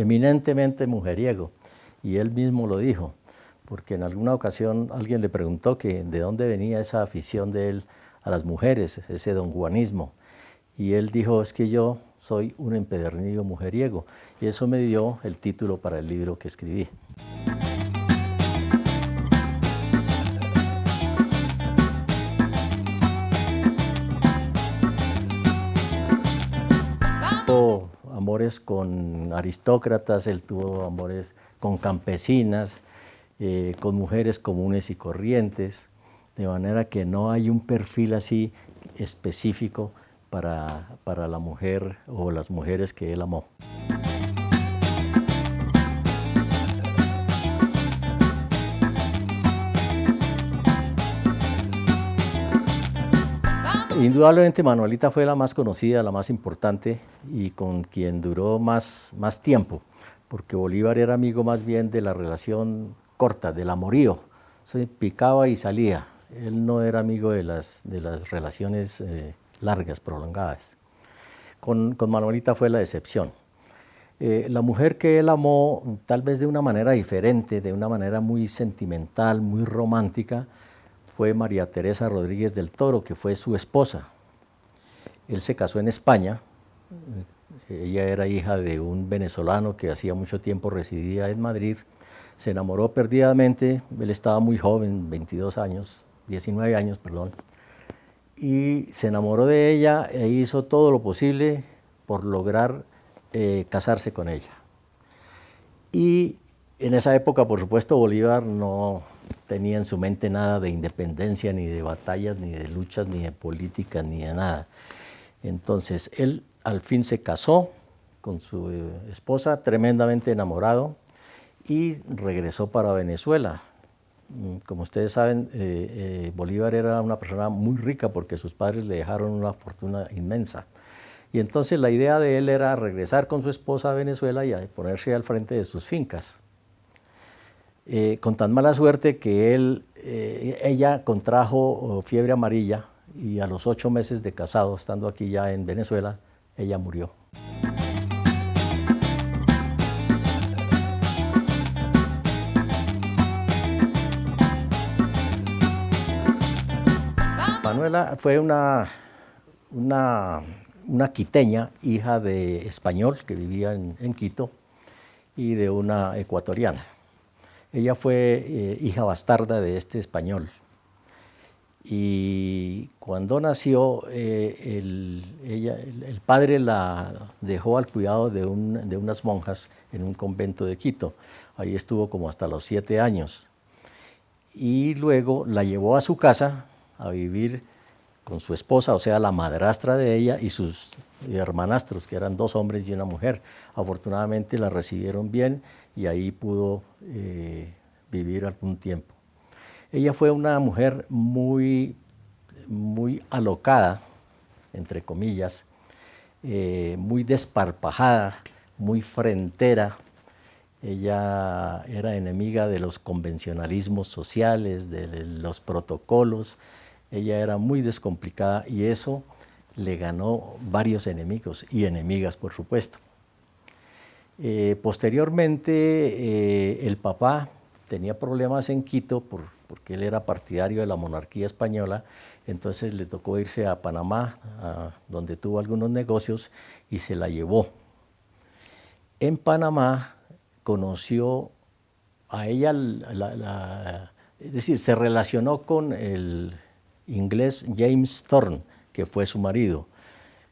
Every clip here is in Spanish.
eminentemente mujeriego, y él mismo lo dijo, porque en alguna ocasión alguien le preguntó que de dónde venía esa afición de él a las mujeres, ese donjuanismo, y él dijo, es que yo soy un empedernido mujeriego, y eso me dio el título para el libro que escribí. Tuvo amores con aristócratas, él tuvo amores con campesinas, con mujeres comunes y corrientes, de manera que no hay un perfil así específico para la mujer o las mujeres que él amó. Indudablemente Manuelita fue la más conocida, la más importante y con quien duró más tiempo, porque Bolívar era amigo más bien de la relación corta, del amorío, se picaba y salía. Él no era amigo de las relaciones largas, prolongadas. Con Manuelita fue la excepción. La mujer que él amó, tal vez de una manera diferente, de una manera muy sentimental, muy romántica, fue María Teresa Rodríguez del Toro, que fue su esposa. Él se casó en España, ella era hija de un venezolano que hacía mucho tiempo residía en Madrid, se enamoró perdidamente, él estaba muy joven, 19 años, perdón, y se enamoró de ella e hizo todo lo posible por lograr casarse con ella. Y en esa época, por supuesto, Bolívar no tenía en su mente nada de independencia, ni de batallas, ni de luchas, ni de política, ni de nada. Entonces, él al fin se casó con su esposa, tremendamente enamorado, y regresó para Venezuela. Como ustedes saben, Bolívar era una persona muy rica porque sus padres le dejaron una fortuna inmensa. Y entonces la idea de él era regresar con su esposa a Venezuela y ponerse al frente de sus fincas. Con tan mala suerte que ella contrajo fiebre amarilla y a los 8 meses de casado, estando aquí ya en Venezuela, ella murió. Manuela fue una quiteña, hija de español que vivía en Quito y de una ecuatoriana. Ella fue hija bastarda de este español. Y cuando nació, el padre la dejó al cuidado de unas monjas en un convento de Quito. Ahí estuvo como hasta los 7 años. Y luego la llevó a su casa a vivir con su esposa, o sea, la madrastra de ella y sus hermanastros, que eran 2 hombres y una mujer. Afortunadamente la recibieron bien y ahí pudo vivir algún tiempo. Ella fue una mujer muy alocada, entre comillas, muy desparpajada, muy frentera. Ella era enemiga de los convencionalismos sociales, de los protocolos. Ella era muy descomplicada y eso le ganó varios enemigos y enemigas, por supuesto. Posteriormente, el papá tenía problemas en Quito porque él era partidario de la monarquía española, entonces le tocó irse a Panamá, donde tuvo algunos negocios, y se la llevó. En Panamá conoció a ella, es decir, se relacionó con el inglés James Thorne, que fue su marido.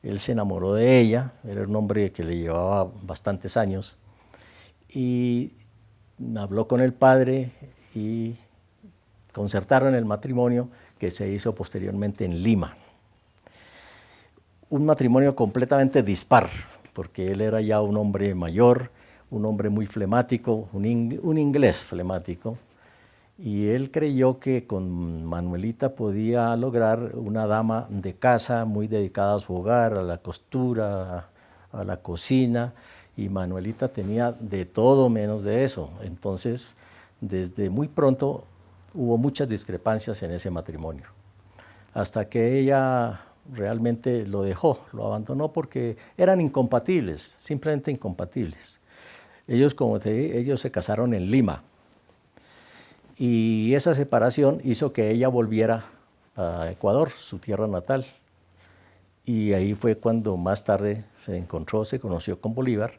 Él se enamoró de ella, era un hombre que le llevaba bastantes años, y habló con el padre y concertaron el matrimonio que se hizo posteriormente en Lima. Un matrimonio completamente dispar, porque él era ya un hombre mayor, un hombre muy flemático, un inglés flemático, y él creyó que con Manuelita podía lograr una dama de casa muy dedicada a su hogar, a la costura, a la cocina, y Manuelita tenía de todo menos de eso. Entonces, desde muy pronto hubo muchas discrepancias en ese matrimonio, hasta que ella realmente lo dejó, lo abandonó porque eran incompatibles, simplemente incompatibles. Ellos, como te dije, ellos se casaron en Lima y esa separación hizo que ella volviera a Ecuador, su tierra natal. Y ahí fue cuando más tarde se conoció con Bolívar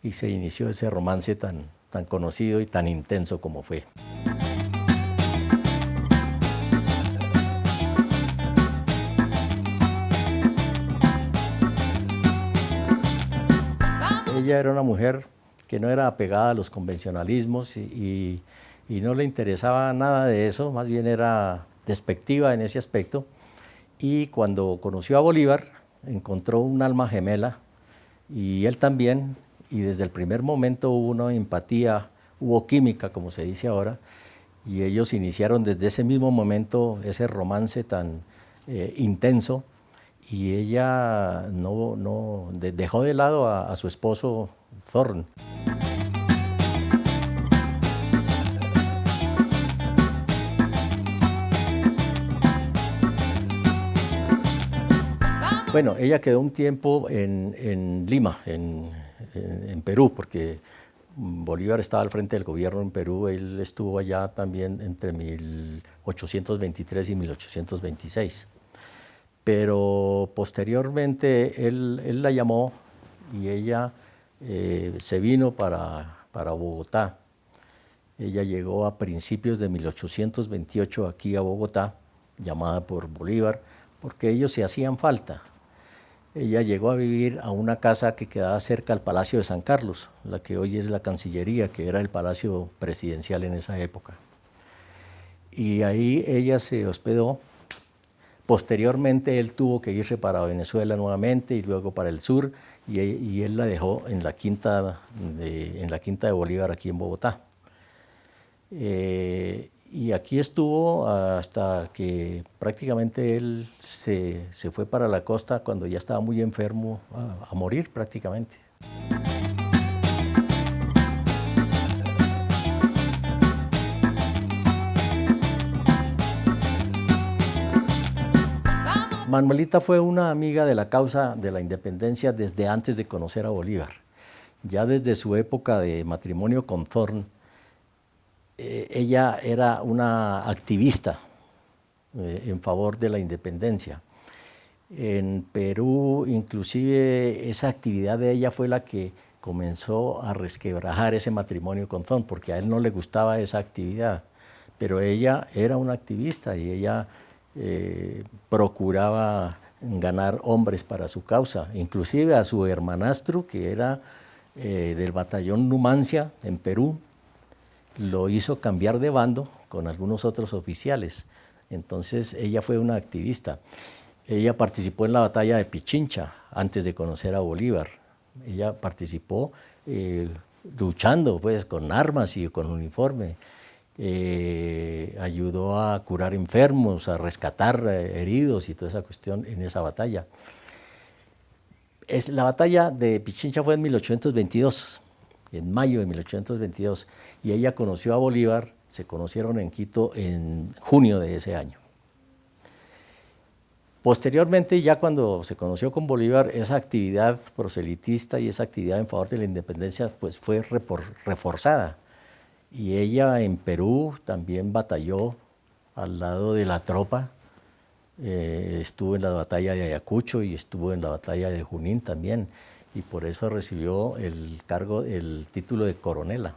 y se inició ese romance tan conocido y tan intenso como fue. Ella era una mujer que no era apegada a los convencionalismos y no le interesaba nada de eso, más bien era despectiva en ese aspecto. Y cuando conoció a Bolívar, encontró un alma gemela y él también, y desde el primer momento hubo una empatía, hubo química, como se dice ahora, y ellos iniciaron desde ese mismo momento ese romance tan intenso, y ella dejó de lado a su esposo Thorn. Bueno, ella quedó un tiempo en Lima, en Perú, porque Bolívar estaba al frente del gobierno en Perú. Él estuvo allá también entre 1823 y 1826. Pero posteriormente él la llamó y ella se vino para Bogotá. Ella llegó a principios de 1828 aquí a Bogotá, llamada por Bolívar, porque ellos se hacían falta. Ella llegó a vivir a una casa que quedaba cerca al Palacio de San Carlos, la que hoy es la Cancillería, que era el palacio presidencial en esa época. Y ahí ella se hospedó. Posteriormente él tuvo que irse para Venezuela nuevamente y luego para el sur, y él la dejó en la quinta de Bolívar, aquí en Bogotá. Y aquí estuvo hasta que prácticamente él se fue para la costa cuando ya estaba muy enfermo, a morir prácticamente. Manuelita fue una amiga de la causa de la independencia desde antes de conocer a Bolívar. Ya desde su época de matrimonio con Thorn, ella era una activista en favor de la independencia. En Perú, inclusive, esa actividad de ella fue la que comenzó a resquebrajar ese matrimonio con Thorn, porque a él no le gustaba esa actividad, pero ella era una activista y ella procuraba ganar hombres para su causa, inclusive a su hermanastro, que era del batallón Numancia en Perú, lo hizo cambiar de bando con algunos otros oficiales. Entonces ella fue una activista. Ella participó en la batalla de Pichincha antes de conocer a Bolívar. Ella participó luchando pues, con armas y con uniforme. Ayudó a curar enfermos, a rescatar heridos y toda esa cuestión en esa batalla. La batalla de Pichincha fue en 1822. En mayo de 1822, y ella conoció a Bolívar, se conocieron en Quito en junio de ese año. Posteriormente, ya cuando se conoció con Bolívar, esa actividad proselitista y esa actividad en favor de la independencia pues fue reforzada, y ella en Perú también batalló al lado de la tropa, estuvo en la batalla de Ayacucho y estuvo en la batalla de Junín también, y por eso recibió el título de coronela.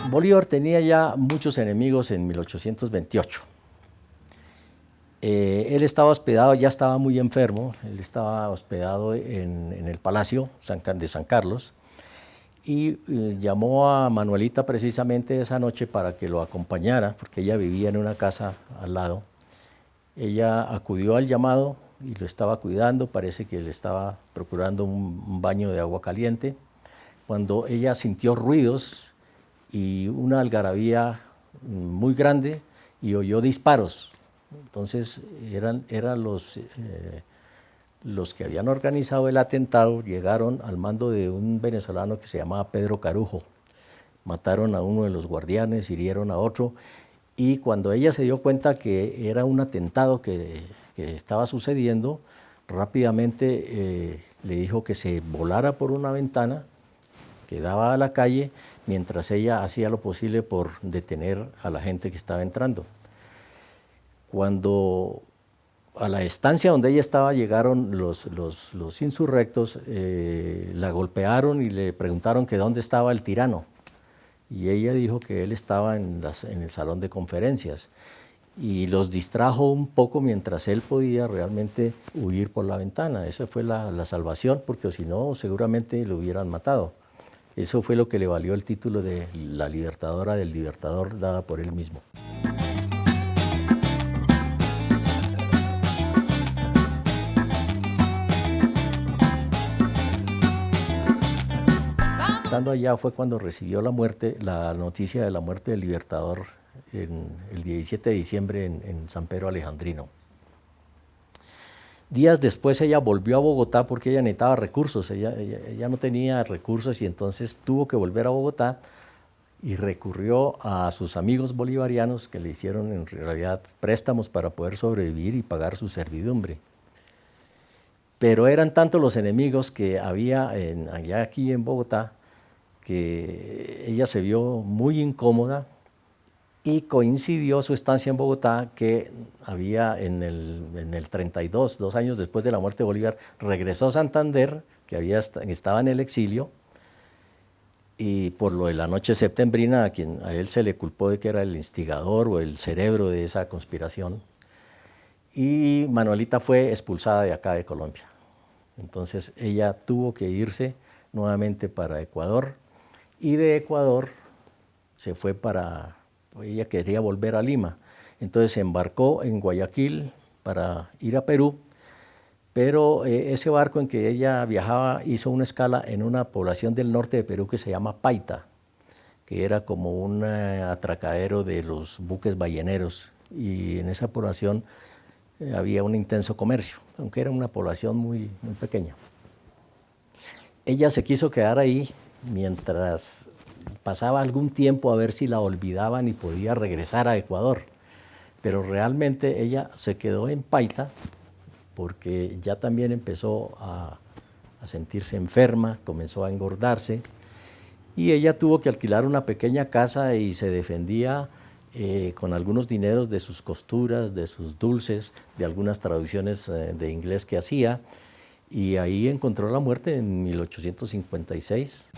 Bolívar tenía ya muchos enemigos en 1828. Él estaba hospedado, ya estaba muy enfermo, él estaba hospedado en el Palacio de San Carlos, y llamó a Manuelita precisamente esa noche para que lo acompañara, porque ella vivía en una casa al lado. Ella acudió al llamado y lo estaba cuidando, parece que le estaba procurando un baño de agua caliente, cuando ella sintió ruidos y una algarabía muy grande y oyó disparos. Entonces eran los que habían organizado el atentado, llegaron al mando de un venezolano que se llamaba Pedro Carujo. Mataron a uno de los guardianes, hirieron a otro, y cuando ella se dio cuenta que era un atentado que estaba sucediendo, rápidamente le dijo que se volara por una ventana que daba a la calle, mientras ella hacía lo posible por detener a la gente que estaba entrando. Cuando a la estancia donde ella estaba llegaron los insurrectos, la golpearon y le preguntaron que dónde estaba el tirano. Y ella dijo que él estaba en el salón de conferencias. Y los distrajo un poco mientras él podía realmente huir por la ventana. Esa fue la salvación, porque si no, seguramente lo hubieran matado. Eso fue lo que le valió el título de la libertadora del libertador, dada por él mismo. Estando allá fue cuando recibió la noticia de la muerte del libertador el 17 de diciembre en San Pedro Alejandrino. Días después ella volvió a Bogotá porque ella necesitaba recursos, ella no tenía recursos y entonces tuvo que volver a Bogotá y recurrió a sus amigos bolivarianos que le hicieron en realidad préstamos para poder sobrevivir y pagar su servidumbre. Pero eran tantos los enemigos que había allá aquí en Bogotá que ella se vio muy incómoda y coincidió su estancia en Bogotá que había en el 32, 2 años después de la muerte de Bolívar, regresó a Santander, que estaba en el exilio, y por lo de la noche septembrina, a él se le culpó de que era el instigador o el cerebro de esa conspiración, y Manuelita fue expulsada de acá de Colombia. Entonces ella tuvo que irse nuevamente para Ecuador, y de Ecuador se fue ella quería volver a Lima, entonces se embarcó en Guayaquil para ir a Perú, pero ese barco en que ella viajaba hizo una escala en una población del norte de Perú que se llama Paita, que era como un atracadero de los buques balleneros, y en esa población había un intenso comercio, aunque era una población muy, muy pequeña. Ella se quiso quedar ahí mientras pasaba algún tiempo a ver si la olvidaban y podía regresar a Ecuador, pero realmente ella se quedó en Paita porque ya también empezó a sentirse enferma, comenzó a engordarse, y ella tuvo que alquilar una pequeña casa y se defendía con algunos dineros de sus costuras, de sus dulces, de algunas traducciones de inglés que hacía, y ahí encontró la muerte en 1856.